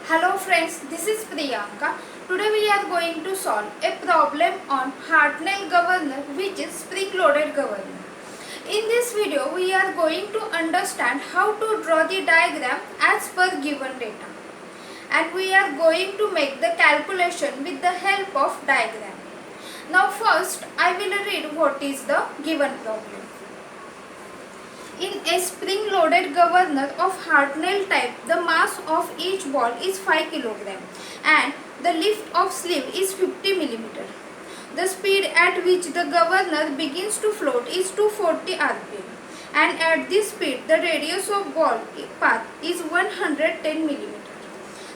Hello friends, this is Priyanka. Today we are going to solve a problem on Hartnell governor, which is spring-loaded governor. In this video we are going to understand how to draw the diagram as per given data. And we are going to make the calculation with the help of diagram. Now first I will read what is the given problem. In a spring-loaded governor of Hartnell type, the mass of each ball is 5 kg and the lift of sleeve is 50 mm. The speed at which the governor begins to float is 240 rpm, and at this speed the radius of ball path is 110 mm.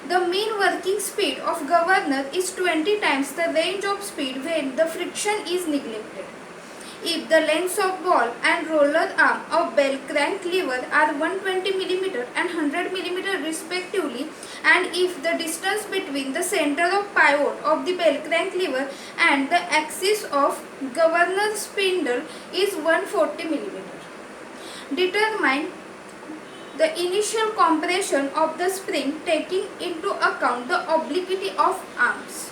The mean working speed of governor is 20 times the range of speed when the friction is neglected. If the lengths of ball and roller arm of bell crank lever are 120 mm and 100 mm respectively, and if the distance between the center of pivot of the bell crank lever and the axis of governor spindle is 140 mm. Determine the initial compression of the spring taking into account the obliquity of arms.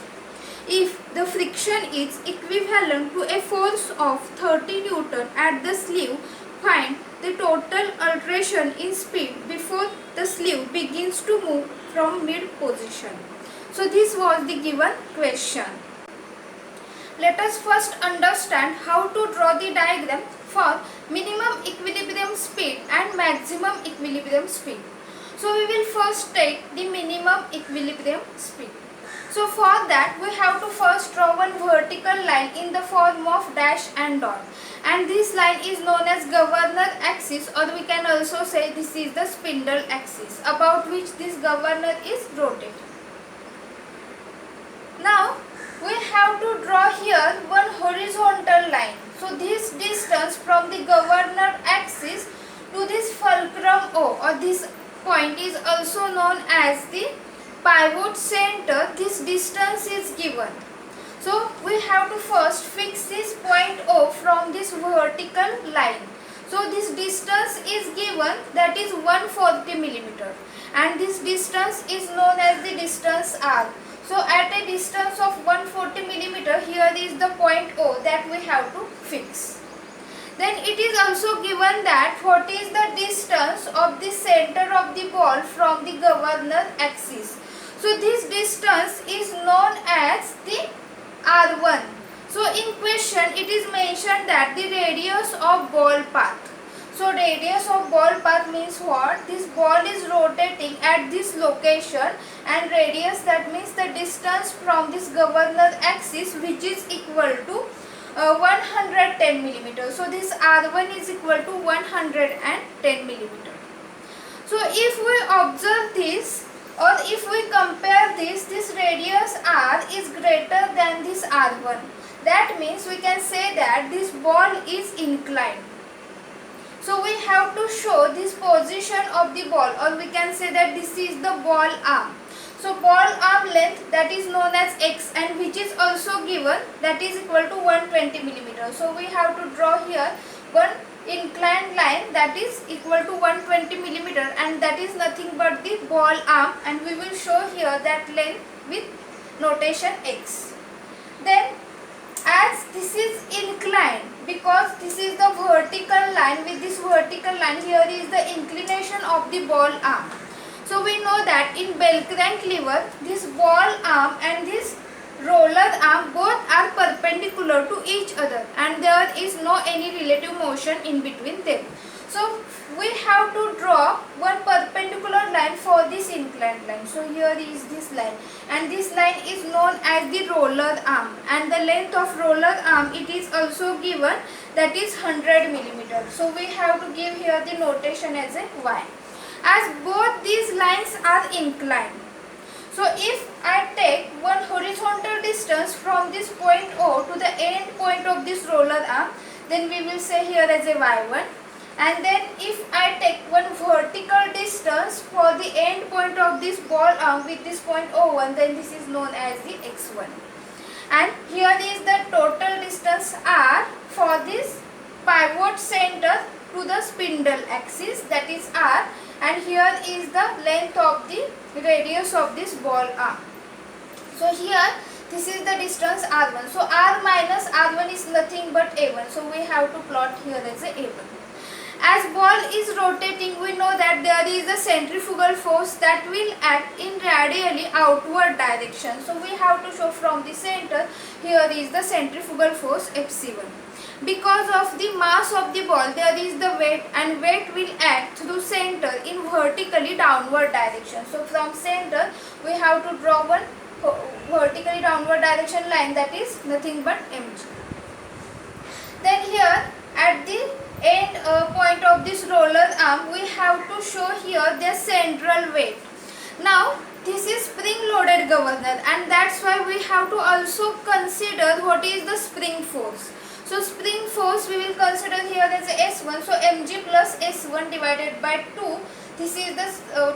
If the friction is equivalent to a force of 30 Newton at the sleeve, find the total alteration in speed before the sleeve begins to move from mid position. So this was the given question. Let us first understand how to draw the diagram for minimum equilibrium speed and maximum equilibrium speed. So we will first take the minimum equilibrium speed. So for that we have to first draw one vertical line in the form of dash and dot, and this line is known as governor axis, or we can also say this is the spindle axis about which this governor is rotating. Now we have to draw here one horizontal line. So this distance from the governor axis to this fulcrum O, or this point is also known as the pivot center, this distance is given. So we have to first fix this point O from this vertical line. So this distance is given, that is 140 mm, and this distance is known as the distance R. So at a distance of 140 mm, here is the point O that we have to fix. Then it is also given that what is the distance of the center of the ball from the governor axis. So this distance is known as the R1. So in question it is mentioned that the radius of ball path. So radius of ball path means what? This ball is rotating at this location, and radius, that means the distance from this governor axis, which is equal to 110 mm. So this R1 is equal to 110 mm. So if we observe this, or if we compare this radius R is greater than this R1. That means we can say that this ball is inclined. So we have to show this position of the ball, or we can say that this is the ball arm. So ball arm length, that is known as X, and which is also given, that is equal to 120 mm. So we have to draw here one inclined line that is equal to 120 mm, and that is nothing but the ball arm, and we will show here that length with notation X. Then as this is inclined, because this is the vertical line, with this vertical line here is the inclination of the ball arm. So we know that in bell crank lever, this ball arm and this roller arm both are perpendicular to each other, and there is no any relative motion in between them. So we have to draw one perpendicular line for this inclined line. So here is this line, and this line is known as the roller arm, and the length of roller arm, it is also given, that is 100 mm. So we have to give here the notation as a Y, as both these lines are inclined. So if I take one horizontal distance from this point O to the end point of this roller arm, then we will say here as a Y1. And then if I take one vertical distance for the end point of this ball arm with this point O1, then this is known as the X1. And here is the total distance R for this pivot center to the spindle axis, that is R, and here is the length of the radius of this ball arm. So here this is the distance r1. So r minus r1 is nothing but a1. So we have to plot here as a a1. As ball is rotating, we know that there is a centrifugal force that will act in radially outward direction. So we have to show from the center, here is the centrifugal force Fc1. Because of the mass of the ball, there is the weight, and weight will act through center in vertically downward direction. So from center, we have to draw one vertically downward direction line, that is nothing but mg. Then here at the end point of this roller arm, we have to show here the central weight. Now this is spring loaded governor, and that's why we have to also consider what is the spring force. So spring force we will consider here as S1. So mg plus S1 divided by 2. This is the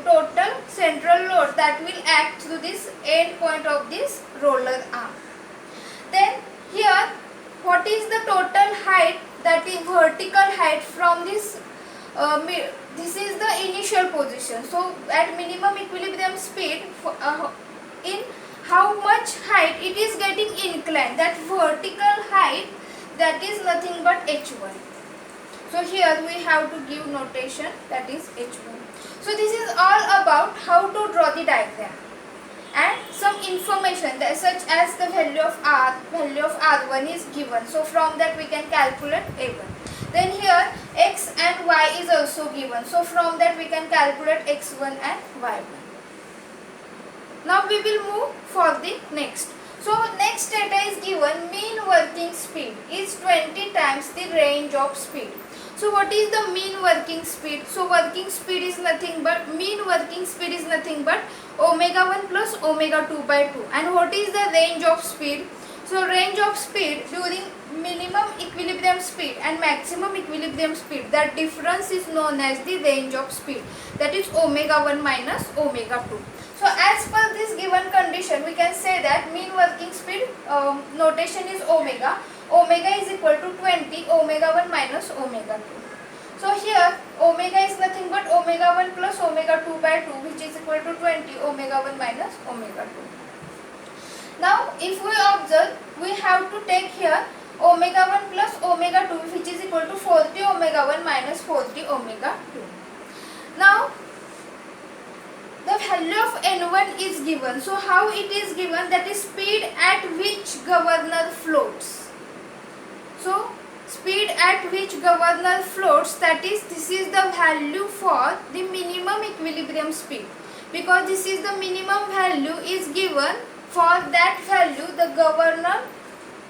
total central load that will act through this end point of this roller arm. Then here, what is the total height, that is vertical height from this, this is the initial position. So at minimum equilibrium speed, in how much height it is getting inclined, that vertical height, that is nothing but h1. So here we have to give notation, that is h1. So this is all about how to draw the diagram, and some information that such as the value of r1 is given. So from that we can calculate a1. Then here x and y is also given. So from that we can calculate x1 and y1. Now we will move for the next. So next data is given, mean working speed is 20 times the range of speed. So what is the mean working speed? So working speed is nothing but, mean working speed is nothing but omega 1 plus omega 2 by 2. And what is the range of speed? So range of speed during minimum equilibrium speed and maximum equilibrium speed, that difference is known as the range of speed, that is omega 1 minus omega 2. So as per this given condition, we can say that mean working speed notation is omega. Omega is equal to 20 omega 1 minus omega 2. So here omega is nothing but omega 1 plus omega 2 by 2, which is equal to 20 omega 1 minus omega 2. Now if we observe, we have to take here omega 1 plus omega 2, which is equal to 40 omega 1 minus 40 omega 2. Now the value of n1 is given. So how it is given, that is speed at which governor floats. So speed at which governor floats, that is, this is the value for the minimum equilibrium speed, because this is the minimum value is given. For that value the governor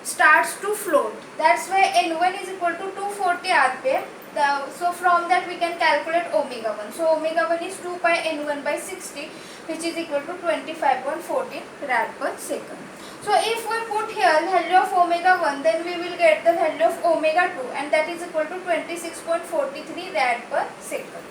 starts to float. That's why n1 is equal to 240 rpm. So from that we can calculate omega 1. So omega 1 is 2 pi n1 by 60, which is equal to 25.14 rad per second. So if we put here value of omega 1, then we will get the value of omega 2, and that is equal to 26.43 rad per second.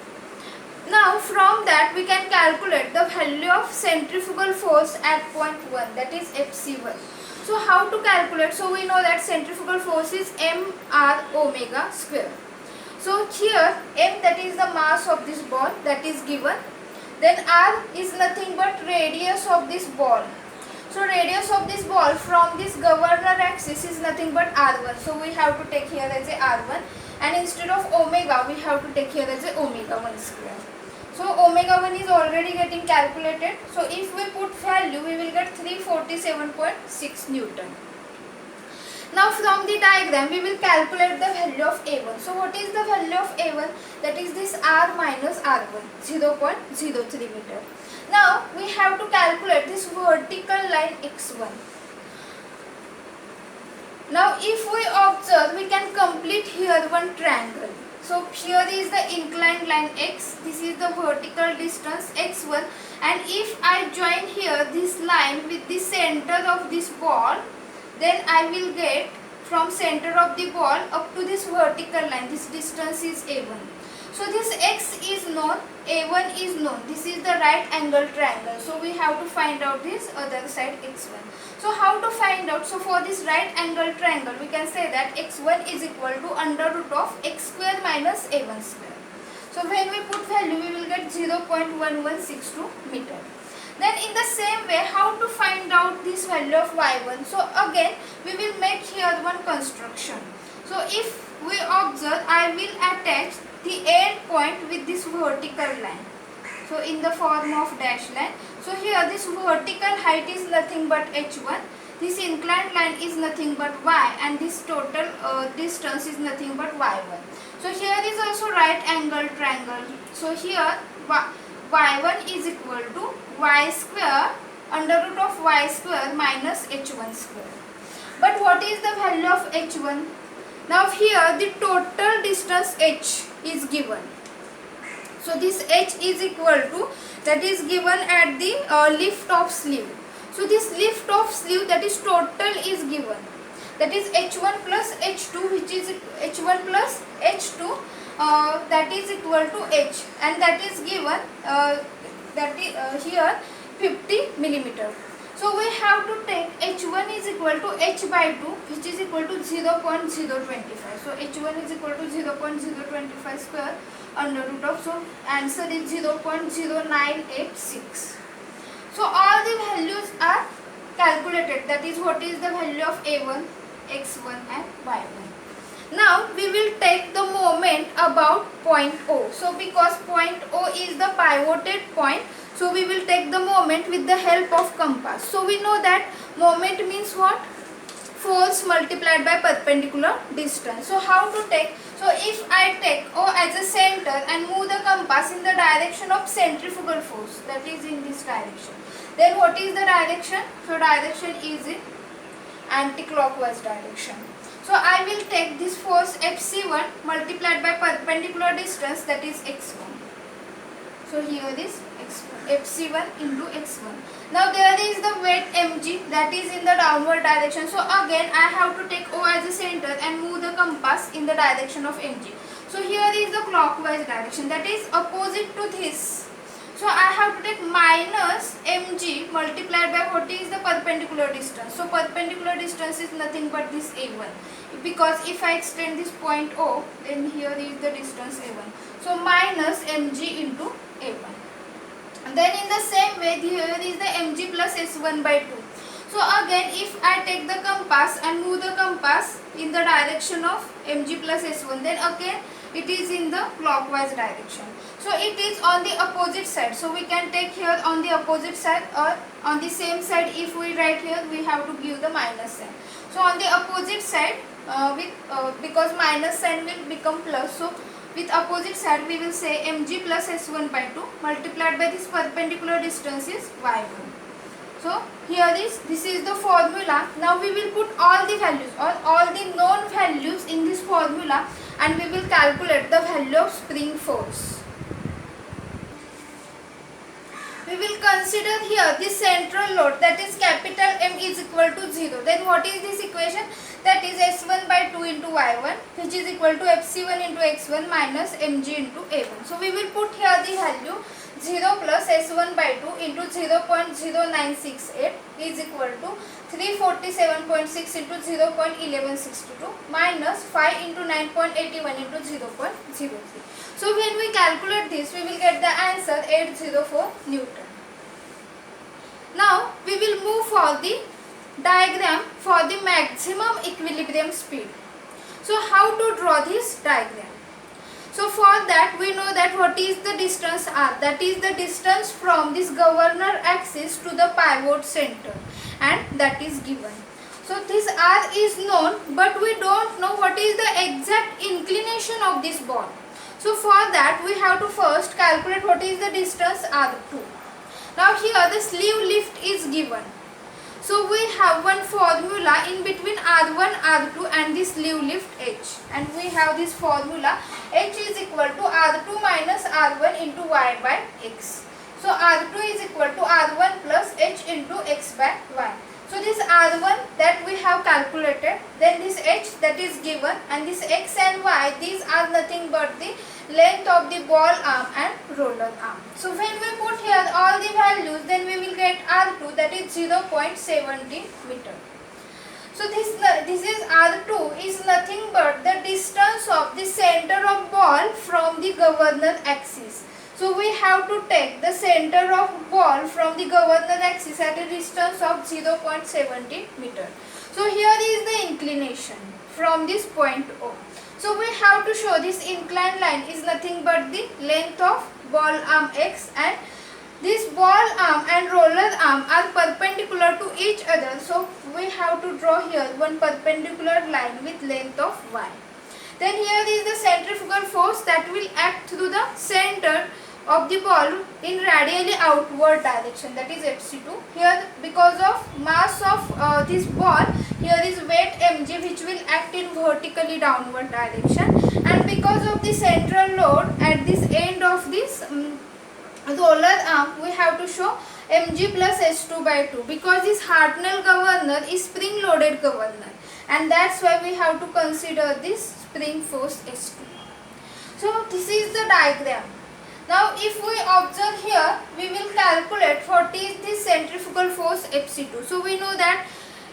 Now from that we can calculate the value of centrifugal force at point 1, that is Fc1. So how to calculate? So we know that centrifugal force is mr omega square. So here m, that is the mass of this ball, that is given. Then r is nothing but radius of this ball. So radius of this ball from this governor axis is nothing but r1. So we have to take here as a r1, and instead of omega we have to take here as a omega 1 square. So omega 1 is already getting calculated. So if we put value, we will get 347.6 Newton. Now from the diagram we will calculate the value of A1. So what is the value of A1? That is this R minus R1, 0.03 meter. Now we have to calculate this vertical line x1. Now if we observe, we can complete here one triangle. So here is the inclined line x, this is the vertical distance x1, and if I join here this line with the center of this ball, then I will get from center of the ball up to this vertical line, this distance is A1. So this x is known, A1 is known, this is the right angle triangle. So we have to find out this other side x1. So how to find out? So for this right angle triangle we can say that x1 is equal to under root of x square minus A1 square. So when we put value, we will get get 0.1162 meter. Then in the same way, how to find out this value of y1? So again we will make here one construction. So if we observe, I will attach the end point with this vertical line. So in the form of dash line. So here this vertical height is nothing but h1. This inclined line is nothing but y, and this total distance is nothing but y1. So here is also right angle triangle. So here y1 is equal to y square under root of y square minus h1 square. But what is the value of h1? Now here the total distance h is given. So this h is equal to, that is given at the lift of slew. So this lift of slew, that is total is given. That is h1 plus h2, which is h1 plus h2, that is equal to h, and that is given here 50 millimeter. So we have to take h1 is equal to h by 2, which is equal to 0.025. So h1 is equal to 0.025 square under root of, so answer is 0.0986. So all the values are calculated. That is what is the value of a1, x1 and y1. Now we will take the moment about point O. So because point O is the pivoted point, so we will take the moment with the help of compass. So we know that moment means what? Force multiplied by perpendicular distance. So how to take? So if I take O as a center and move the compass in the direction of centrifugal force, that is in this direction, then what is the direction? So direction is in anti-clockwise direction. So I will take this force Fc1 multiplied by perpendicular distance, that is x1. So here is Fc1 into x1. Now there is the weight mg, that is in the downward direction. So again I have to take O as a center and move the compass in the direction of mg. So here is the clockwise direction, that is opposite to this. So I have to take minus mg multiplied by what is the perpendicular distance. So perpendicular distance is nothing but this a1, because if I extend this point O, then here is the distance a1. So minus mg into a1. And then in the same way, here is the mg plus s1 by 2. So again if I take the compass and move the compass in the direction of mg plus s1, then again it is in the clockwise direction. So it is on the opposite side. So we can take here on the opposite side, or on the same side. If we write here, we have to give the minus sign. So on the opposite side, because minus sign will become plus, so with opposite side we will say mg plus s1 by 2 multiplied by this perpendicular distance is y1. So here this is the formula. Now we will put all the values or all the known values in this formula, and we will calculate the value of spring force. We will consider here the central load, that is capital M is equal to 0. Then what is this equation? That is S1 by 2 into Y1, which is equal to Fc1 into x1 minus mg into a1. So we will put here the value 0 plus S1 by 2 into 0.0968 is equal to 347.6 into 0.1162 minus 5 into 9.81 into 0.03. So when we calculate this, we will get the answer 804 Newton. Now we will move for the diagram for the maximum equilibrium speed. So how to draw this diagram? So for that we know that what is the distance r, that is the distance from this governor axis to the pivot center, and that is given. So this r is known, but we don't know what is the exact inclination of this ball. So for that we have to first calculate what is the distance r2. Now here the slew lift is given. So we have one formula in between r1, r2 and this slew lift h, and we have this formula h is equal to r2 minus r1 into y by x. So r2 is equal to r1 plus h into x by y. So this r1 that we have calculated, then this h that is given, and this x and y, these are nothing but the length of the ball arm and roller arm. So when we put here all the values, then we will get r2, that is 0.70 meter. So this is r2 is nothing but the distance of the center of ball from the governor axis. So we have to take the center of ball from the governor axis at a distance of 0.70 meter. So here is the inclination from this point O. So we have to show this inclined line is nothing but the length of ball arm X, and this ball arm and roller arm are perpendicular to each other. So we have to draw here one perpendicular line with length of Y. Then here is the centrifugal force that will act through the center of the ball in radially outward direction, that is Fc2. Here, because of mass of this ball, here is weight mg which will act in vertically downward direction, and because of the central load at this end of this roller arm, we have to show mg plus s2 by 2, because this Hartnell governor is spring loaded governor, and that's why we have to consider this spring force s2. So this is the diagram. Now if we observe here, we will calculate what is the centrifugal force Fc2. So we know that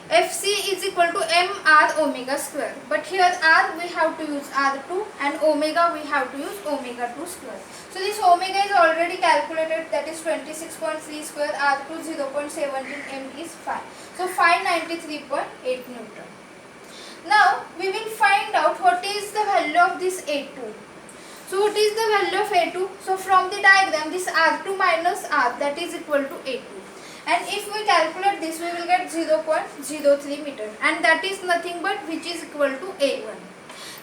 Fc is equal to mr omega square, but here r we have to use r2 and omega we have to use omega 2 square. So this omega is already calculated, that is 26.3 square, r2 0.17 m is 5. So 593.8 Newton. Now we will find out what is the value of this A2. So what is the value of A2? So from the diagram, this R2 minus R, that is equal to A2. And if we calculate this, we will get 0.03 meter, and that is nothing but which is equal to A1.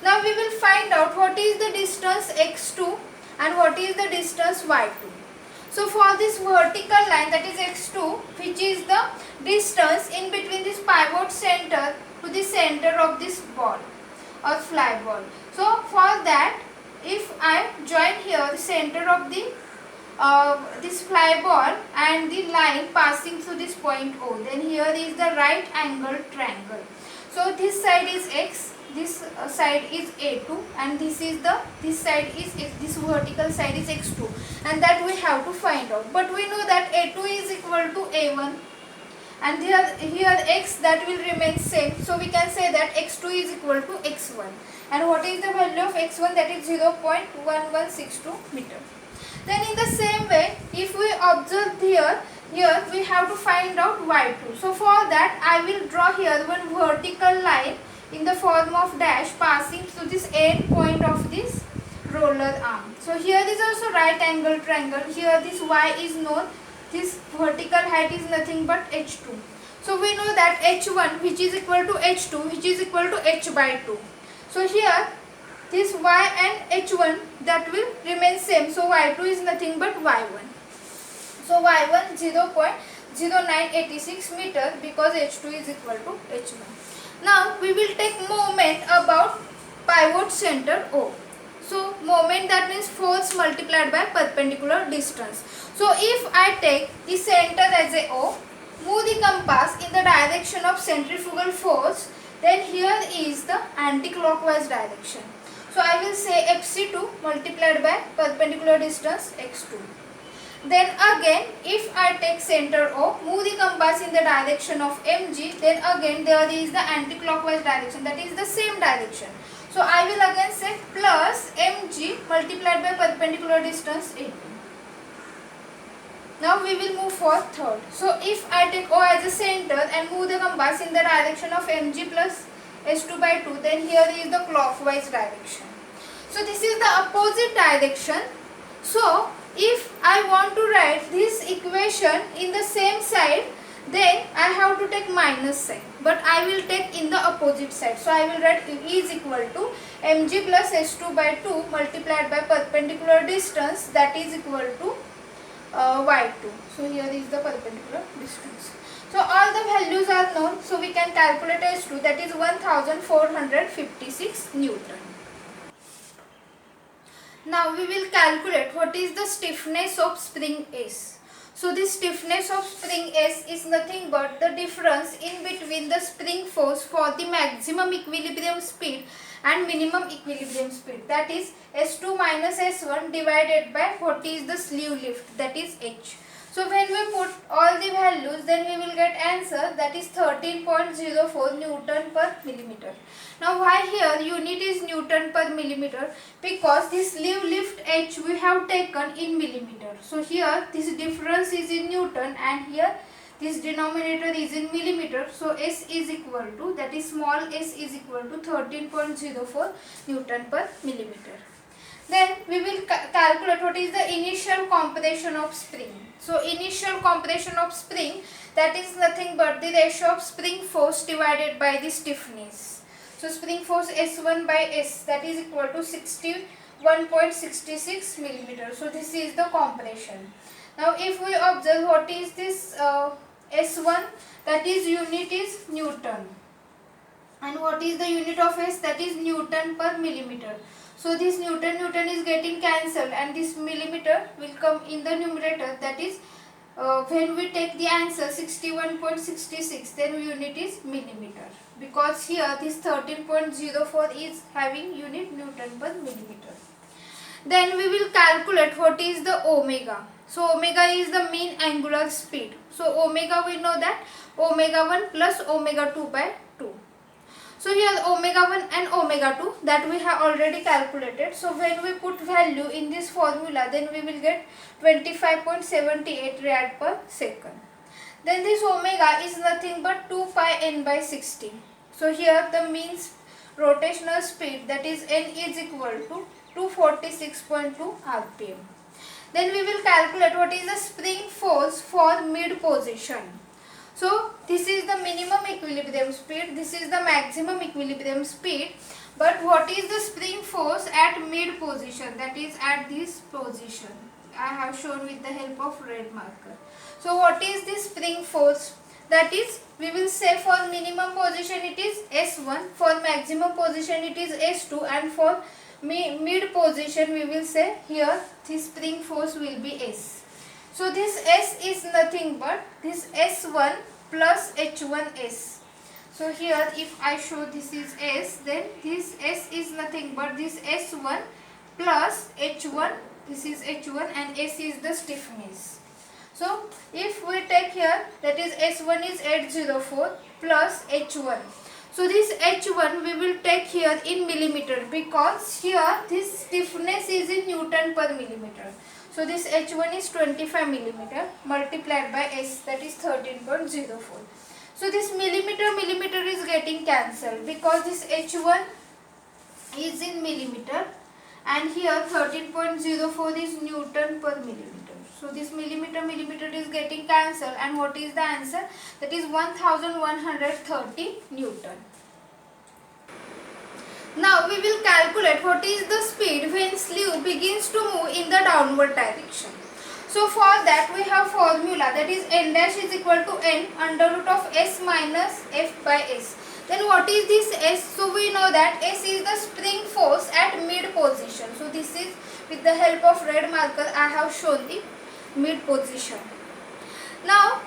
Now we will find out what is the distance x2 and what is the distance y2. So for this vertical line, that is x2, which is the distance in between this pivot center to the center of this ball or fly ball. So for that, if I join here the center of the this fly ball and the line passing through this point O, then here is the right angle triangle. So this side is x, this side is A2, and this side is this vertical side is x2, and that we have to find out. But we know that A2 is equal to A1, and here x, that will remain same. So we can say that x2 is equal to x1. And what is the value of x1? That is 0.1162 meter. Then in the same way, if we observe here we have to find out y2. So for that, I will draw here one vertical line in the form of dash passing through this end point of this roller arm. So here is also right angle triangle. Here this y is known. This vertical height is nothing but h2. So we know that h1 which is equal to h2 which is equal to h by 2. So here this y and h1 that will remain same. So y2 is nothing but y1. So y1 0.0986 meter, because h2 is equal to h1. Now we will take moment about pivot center O. So moment, that means force multiplied by perpendicular distance. So if I take the center as a O, move the compass in the direction of centrifugal force, then here is the anti-clockwise direction. So I will say Fc2 multiplied by perpendicular distance x2. Then again, if I take center O, move the compass in the direction of mg, then again there is the anti-clockwise direction, that is the same direction. So I will again say plus mg multiplied by perpendicular distance a2. Now we will move for third. So if I take O as a center and move the compass in the direction of mg plus s2 by 2, then here is the clockwise direction. So this is the opposite direction. So if I want to write this equation in the same side, then I have to take minus sign, but I will take in the opposite side. So I will write E is equal to mg plus s2 by 2 multiplied by perpendicular distance, that is equal to y2. So here is the perpendicular distance. So all the values are known, so we can calculate s2, that is 1456 Newton. Now we will calculate what is the stiffness of spring S. So the stiffness of spring S is nothing but the difference in between the spring force for the maximum equilibrium speed and minimum equilibrium speed, that is S2 minus S1 divided by what is the slew lift, that is H. So when we put all the values, then we will get answer, that is 13.04 Newton per millimeter. Now why here unit is Newton per millimeter? Because this sleeve lift H we have taken in millimeter. So here this difference is in Newton and here this denominator is in millimeter. So S is equal to, that is small s is equal to 13.04 Newton per millimeter. Then we will calculate what is the initial compression of spring. So initial compression of spring, that is nothing but the ratio of spring force divided by the stiffness. So spring force S1 by S, that is equal to 61.66 millimeter. So this is the compression. Now if we observe what is this S1, that is unit is Newton. And what is the unit of S, that is Newton per millimeter. So this Newton is getting cancelled and this millimeter will come in the numerator, that is when we take the answer 61.66, then unit is millimeter, because here this 13.04 is having unit Newton per millimeter. Then we will calculate what is the omega. So omega is the mean angular speed. So omega we know that omega 1 plus omega 2 by 2. So here omega 1 and omega 2, that we have already calculated. So when we put value in this formula, then we will get 25.78 rad per second. Then this omega is nothing but 2 pi n by 60. So here the mean rotational speed, that is n, is equal to 246.2 rpm. Then we will calculate what is the spring force for mid position. So this is the minimum equilibrium speed, this is the maximum equilibrium speed, but what is the spring force at mid position, that is at this position. I have shown with the help of red marker. So what is this spring force? That is, we will say for minimum position it is S1, for maximum position it is S2, and for mid position we will say here this spring force will be S. So this S is nothing but this S1 plus H1S. So here if I show this is S, then this S is nothing but this S1 plus H1, this is H1 and S is the stiffness. So if we take here, that is S1 is 804 plus H1. So this H1 we will take here in millimeter, because here this stiffness is in Newton per millimeter. So this H1 is 25 millimeter multiplied by S, that is 13.04. So this millimeter is getting cancelled, because this H1 is in millimeter and here 13.04 is Newton per millimeter. So this millimeter is getting cancelled, and what is the answer? That is 1130 Newton. Now we will calculate what is the speed when slew begins to move in the downward direction. So for that we have formula, that is n dash is equal to n under root of s minus f by s. Then what is this s? So we know that s is the spring force at mid position. So this is, with the help of red marker I have shown the mid position. Now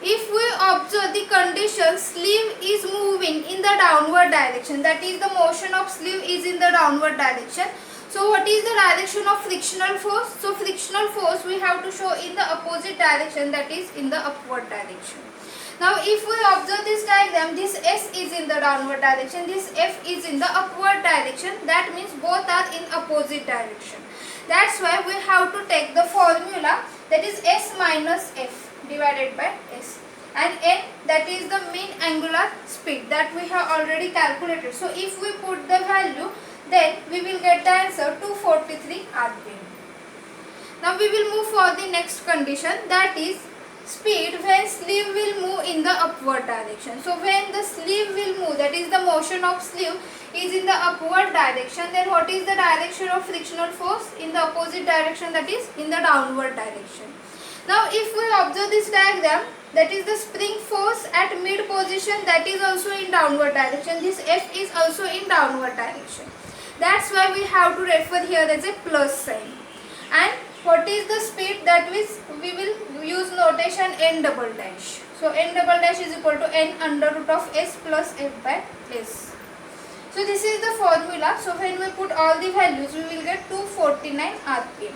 if we observe the condition, sleeve is moving in the downward direction, that is the motion of sleeve is in the downward direction. So what is the direction of frictional force? So frictional force we have to show in the opposite direction, that is in the upward direction. Now if we observe this diagram, this S is in the downward direction, this F is in the upward direction, that means both are in opposite direction. That's why we have to take the formula, that is S minus F divided by S, and N, that is the mean angular speed, that we have already calculated. So if we put the value, then we will get the answer 243 rpm. Now we will move for the next condition, that is speed when sleeve will move in the upward direction. So when the sleeve will move, that is the motion of sleeve is in the upward direction, then what is the direction of frictional force? In the opposite direction, that is in the downward direction. Now if we observe this diagram, that is the spring force at mid position, that is also in downward direction, this F is also in downward direction. That's why we have to refer here as a plus sign. And what is the speed? That means we will use notation n double dash. So n double dash is equal to n under root of s plus f by s. So this is the formula. So when we put all the values, we will get 249 rpm.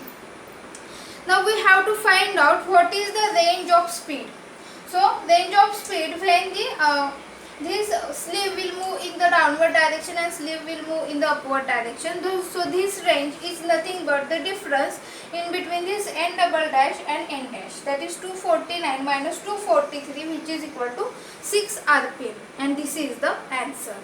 Now we have to find out what is the range of speed. So range of speed when this sleeve will move in the downward direction and sleeve will move in the upward direction. So this range is nothing but the difference in between this n double dash and n dash, that is 249 minus 243, which is equal to 6 rpm, and this is the answer.